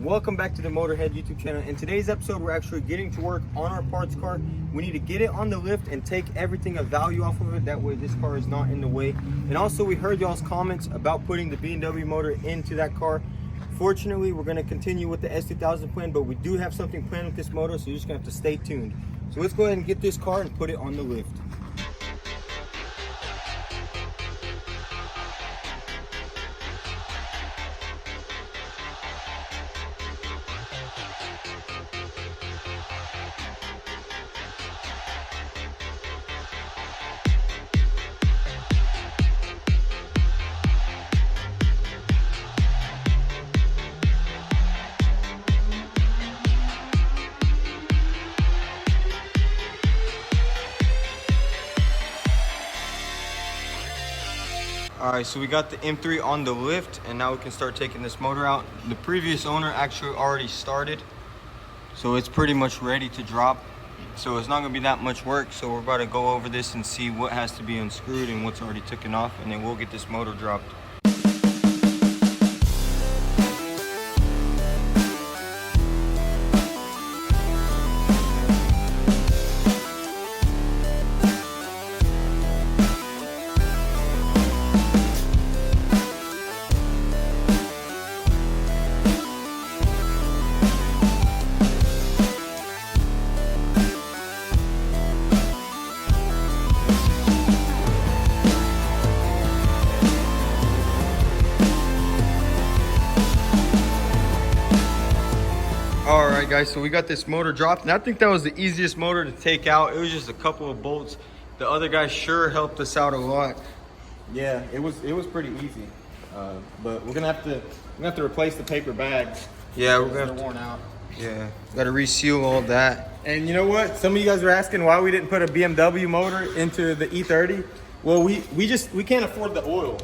Welcome back to the MotorHead YouTube channel. In today's episode, we're actually getting to work on our parts car. We need to get it on the lift and take everything of value off of it. That way this car is not in the way. And also we heard y'all's comments about putting the BMW motor into that car. Fortunately, we're going to continue with the S2000 plan, but we do have something planned with this motor, so you're just going to have to stay tuned. So let's go ahead and get this car and put it on the lift. Alright, so we got the M3 on the lift, and now we can start taking this motor out. The previous owner actually already started, so it's pretty much ready to drop. So it's not going to be that much work, so we're about to go over this and see what has to be unscrewed and what's already taken off, and then we'll get this motor dropped. Alright guys, so we got this motor dropped, and I think that was the easiest motor to take out. It was just a couple of bolts. The other guy sure helped us out a lot. Yeah, it was pretty easy. But we're gonna have to replace the paper bags. Yeah, we're gonna have to, worn out. Yeah, gotta reseal all that. And you know what? Some of you guys were asking why we didn't put a BMW motor into the E30. Well, we can't afford the oil.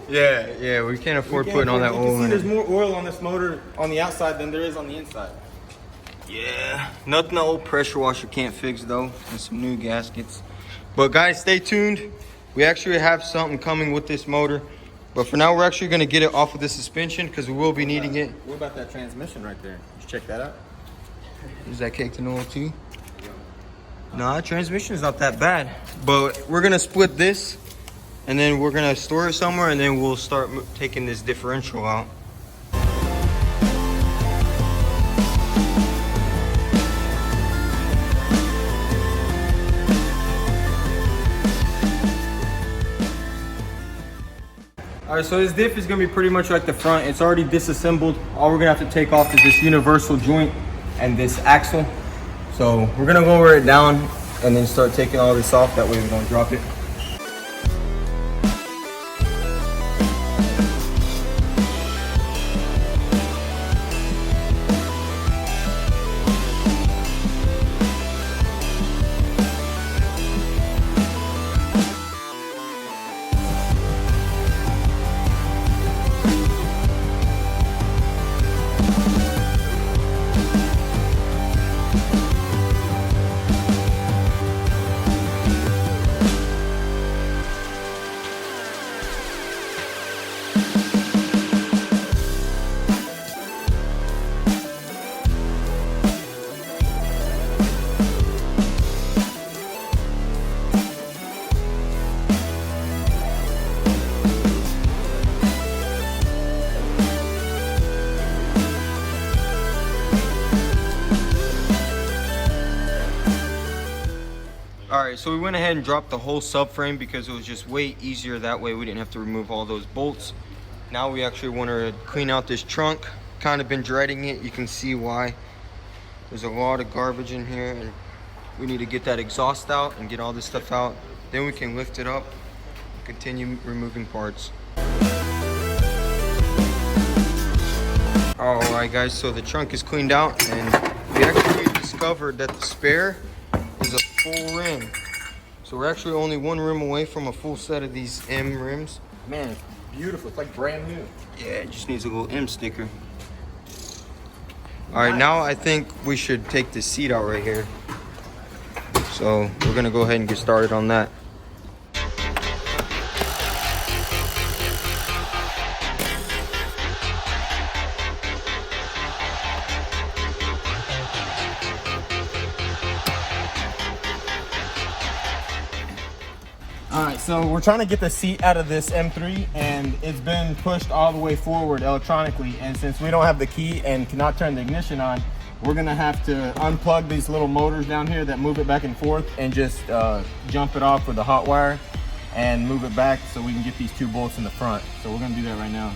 yeah, we can't afford putting all that oil in. There's more oil on this motor on the outside than there is on the inside. Yeah, nothing the old pressure washer can't fix though, and some new gaskets. But guys, stay tuned. We actually have something coming with this motor, but for now we're actually going to get it off of the suspension because we will be needing it. What about that transmission right there? Did you check that out? Is that caked in oil too? Nah, transmission is not that bad, but we're going to split this. And then we're gonna store it somewhere, and then we'll start taking this differential out. Alright, so this diff is gonna be pretty much like the front. It's already disassembled. All we're gonna have to take off is this universal joint and this axle. So we're gonna lower it down and then start taking all this off. That way we don't drop it. Alright, so we went ahead and dropped the whole subframe because it was just way easier that way. We didn't have to remove all those bolts. Now we actually want to clean out this trunk. Kind of been dreading it. You can see why. There's a lot of garbage in here, and we need to get that exhaust out and get all this stuff out. Then we can lift it up and continue removing parts. Alright guys, so the trunk is cleaned out, and we actually discovered that the spare is a full rim. So we're actually only one rim away from a full set of these M rims. Man, it's beautiful. It's like brand new. Yeah, it just needs a little M sticker. All right, now I think we should take this seat out right here. So we're gonna go ahead and get started on that. so we're trying to get the seat out of this M3, and it's been pushed all the way forward electronically. And since we don't have the key and cannot turn the ignition on, we're gonna have to unplug these little motors down here that move it back and forth, and just jump it off with a hot wire and move it back so we can get these 2 bolts in the front. So we're gonna do that right now.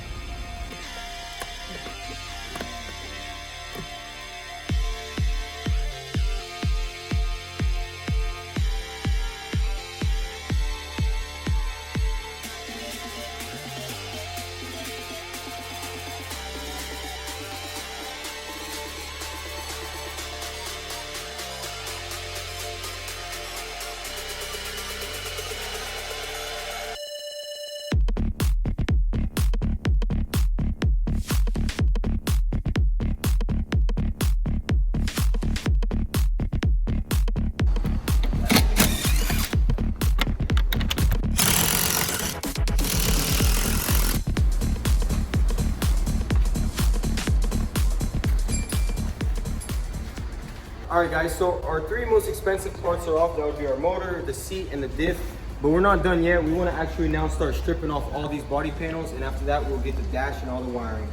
All right guys, so our 3 most expensive parts are off. That would be our motor, the seat, and the diff. But we're not done yet. We want to actually now start stripping off all these body panels, and after that we'll get the dash and all the wiring.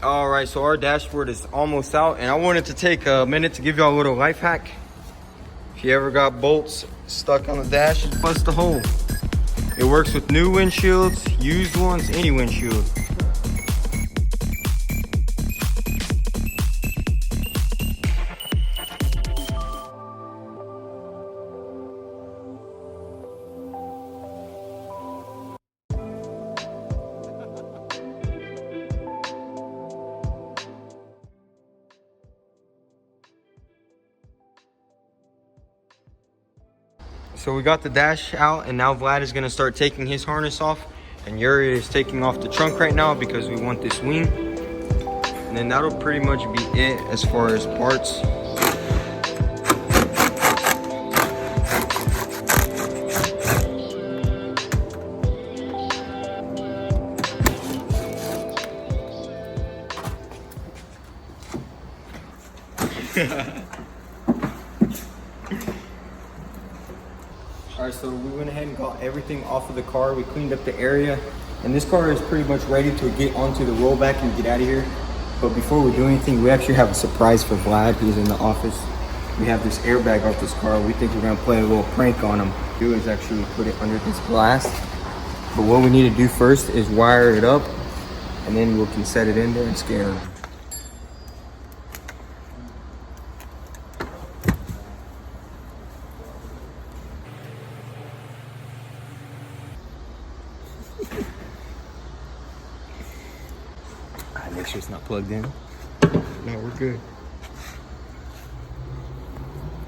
All right, so our dashboard is almost out, and I wanted to take a minute to give y'all a little life hack. If you ever got bolts stuck on the dash, just bust the hole. It works with new windshields, used ones, any windshield. So we got the dash out, and now Vlad is gonna start taking his harness off, and Yuri is taking off the trunk right now because we want this wing. And then that'll pretty much be it as far as parts. Alright, so we went ahead and got everything off of the car. We cleaned up the area, and this car is pretty much ready to get onto the rollback and get out of here. But before we do anything, we actually have a surprise for Vlad. He's in the office. We have this airbag off this car. We think we're gonna play a little prank on him. Do is actually put it under this glass. But what we need to do first is wire it up and then we can set it in there and scare them. Alright, make sure it's not plugged in. No, we're good.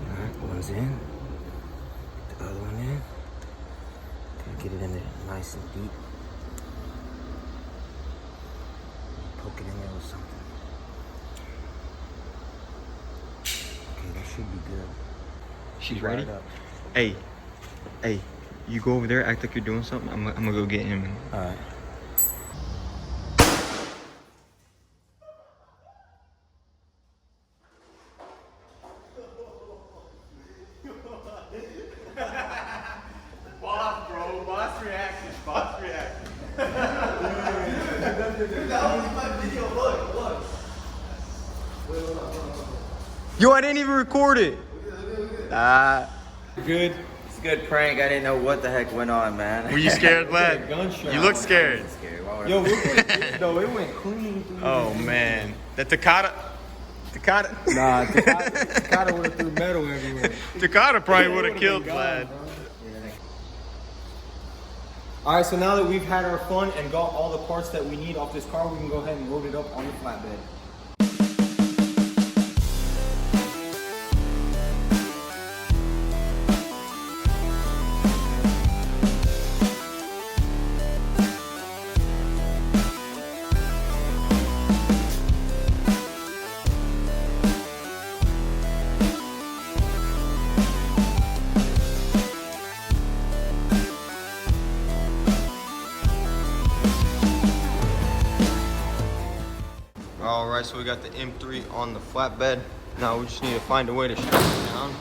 Alright, one's in. The other one in. Gotta get it in there nice and deep. Poke it in there with something. Okay, that should be good. She's ready? Hey, you go over there, act like you're doing something. I'm gonna go get him. Alright. Boss, bro. Boss reaction. Boss reaction. Dude, that was in my video. Look. Yo, I didn't even record it. Good. It's a good prank. I didn't know what the heck went on, man. Were you scared, lad? Gunshot. You look scared. Yo, we went good, though. It went clean. Oh man, the Takata. Nah, Takata would have threw metal everywhere. Takata probably would have killed lad. All right, so now that we've had our fun and got all the parts that we need off this car, we can go ahead and load it up on the flatbed. All right, so we got the M3 on the flatbed. Now we just need to find a way to strap it down.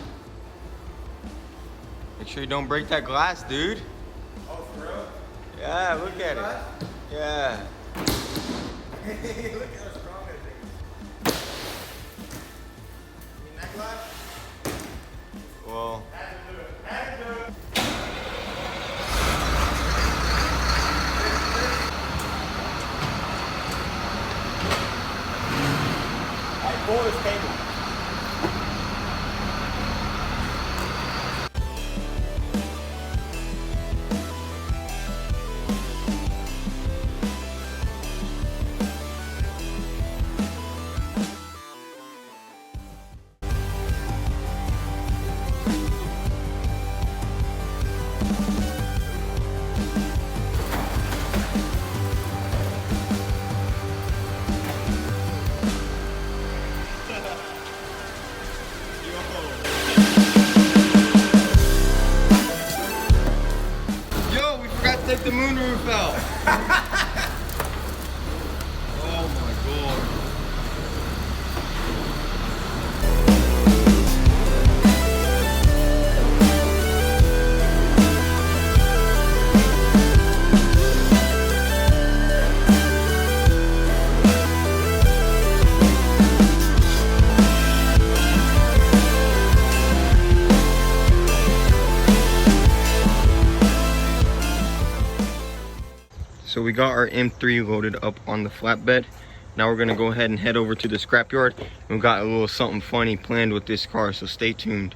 Make sure you don't break that glass, dude. Oh, for real? Yeah, look at it. Yeah. Look at how strong that thing is. You mean that glass? Well. Had to do it. Pull this cable. Take the moonroof out. Oh my god. So we got our M3 loaded up on the flatbed. Now we're gonna go ahead and head over to the scrapyard. We've got a little something funny planned with this car, so stay tuned.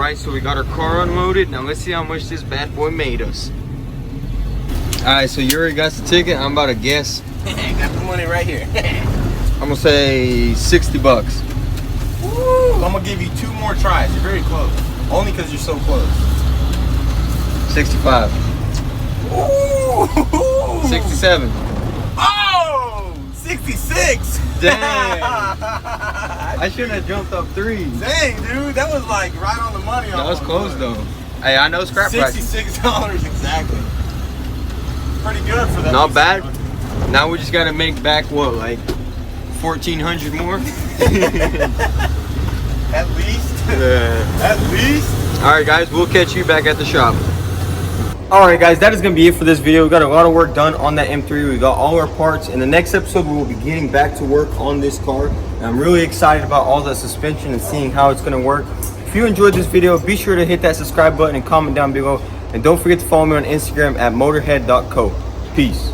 Alright, so we got our car unloaded. Now let's see how much this bad boy made us. Alright, so you already got the ticket. I'm about to guess. Got the money right here. I'm gonna say 60 bucks. Woo! I'm gonna give you 2 more tries. You're very close. Only because you're so close. 65. Ooh! 67. Oh! 66! Dang! I shouldn't have jumped up 3. Dang, dude, that was like right on the money. That was close though. Hey, I know scrap price. $66 exactly. Pretty good for that. Not bad. Now we just gotta make back what, like 1,400 more? At least. Yeah. At least. All right, guys, we'll catch you back at the shop. All right, guys, that is gonna be it for this video. We got a lot of work done on that M3. We got all our parts. In the next episode, we will be getting back to work on this car. And I'm really excited about all the suspension and seeing how it's gonna work. If you enjoyed this video, be sure to hit that subscribe button and comment down below. And don't forget to follow me on Instagram at motorhead.co. Peace.